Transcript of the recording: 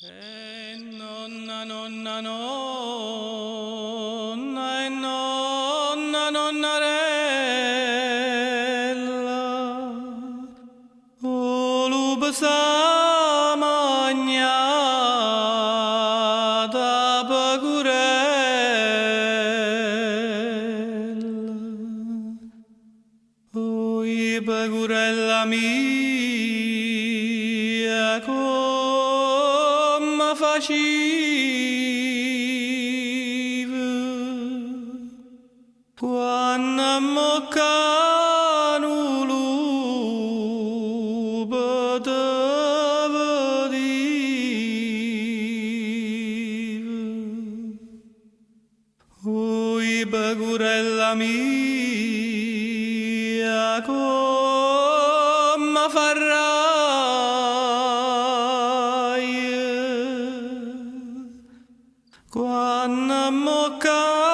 Nonna, nonna, nonna, nonna, nonnarella, o lubsa magnata pagurella, oi pagurella mia, come facevi quando moccano lupo te vedevi, oi pagurella mia, come farai quando moccano